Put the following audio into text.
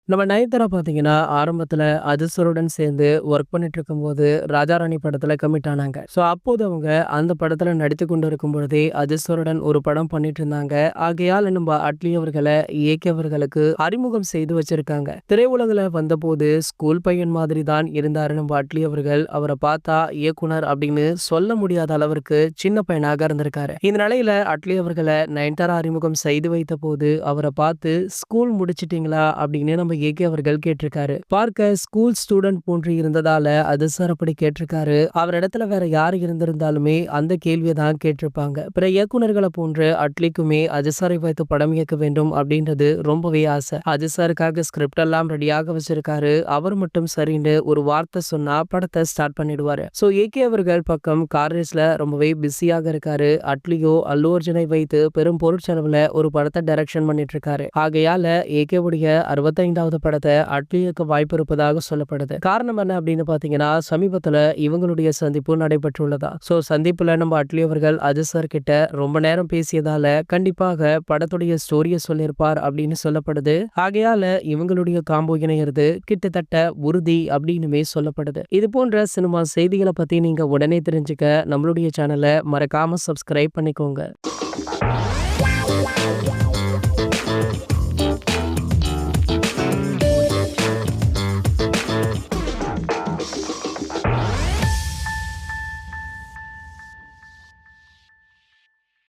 நம்ம நயன்தாரா பார்த்தீங்கன்னா, ஆரம்பத்தில அஜித்சருடன் சேர்ந்து ஒர்க் பண்ணிட்டு இருக்கும்போது, ராஜா ராணி படத்தில கமிட் ஆனாங்க. ஸோ அப்போது அவங்க அந்த படத்தில நடித்துக் கொண்டிருக்கும் பொழுதே, அஜித்சருடன் ஒரு படம் பண்ணிட்டு இருந்தாங்க. ஆகையால நம்ம அட்லி அவர்கள ஏகே அவர்களுக்கு அறிமுகம் செய்து வச்சிருக்காங்க. திரையுலகுல வந்தபோது ஸ்கூல் பையன் மாதிரி தான் இருந்தாரு நம்ம அட்லி அவர்கள். அவர பார்த்தா இயக்குனர் அப்படின்னு சொல்ல முடியாத அளவிற்கு சின்ன பையனாக இருந்திருக்காரு. இந்த நிலையில அட்லி அவர்கள நயன்தாரா அறிமுகம் செய்து வைத்தபோது, அவர பார்த்து "ஸ்கூல் முடிச்சிட்டீங்களா?" அப்படின்னு நம்ம ஏகே அவர்கள் கேட்டிருக்காரு. பார்க்க ஸ்கூல் ஸ்டூடண்ட் போன்று இருந்ததால அது சார் அப்படி கேட்டிருக்காரு. அவர் இடத்துல வேற யார் இருந்திருந்தாலுமே அந்த கேள்வியை தான் கேட்டிருப்பாங்க. பிற இயக்குனர்களை போன்று அட்லிக்குமே அஜித் சாரை வைத்து படம் இயக்க வேண்டும் அப்படின்றது ரொம்பவே ஆசை. அஜித் சாருக்காக ஸ்கிரிப்ட் எல்லாம் ரெடியாக வச்சிருக்காரு. அவர் மட்டும் சரின்னு ஒரு வார்த்தை சொன்னா படத்தை ஸ்டார்ட் பண்ணிடுவாரு. சோ ஏகே அவர்கள் பக்கம் கார் ரேஸ்ல ரொம்பவே பிஸியாக இருக்காரு. அட்லியோ அல்லு அர்ஜுனை வைத்து பெரும் பொருட்செலவுல ஒரு படத்தை டைரக்ஷன் பண்ணிட்டு இருக்காரு. ஆகையால ஏகே உடைய 65வது படத்தை அட்லி இயக்க வாய்ப்பு இருப்பதாக சொல்லப்படுது. காரணம் என்ன அப்படின்னு பாத்தீங்கன்னா, சமீபத்துல இவங்களுடைய சந்திப்பு நடைபெற்றுள்ளதா. சோ சந்திப்புல நம்ம அட்லி அவர்கள் அஜித் சார் கிட்ட ரொம்ப நேரம் பேசியதால கண்டிப்பாக படத்துடைய ஸ்டோரிய சொல்லியிருப்பார் அப்படின்னு சொல்லப்படுது. ஆகையால இவங்களுடைய காம்போ இணையிறது கிட்டத்தட்ட உறுதி அப்படின்னுமே சொல்லப்படுது. இது போன்ற சினிமா செய்திகளை பத்தி நீங்க உடனே தெரிஞ்சுக்க நம்மளுடைய சேனலை மறக்காம சப்ஸ்கிரைப் பண்ணிக்கோங்க.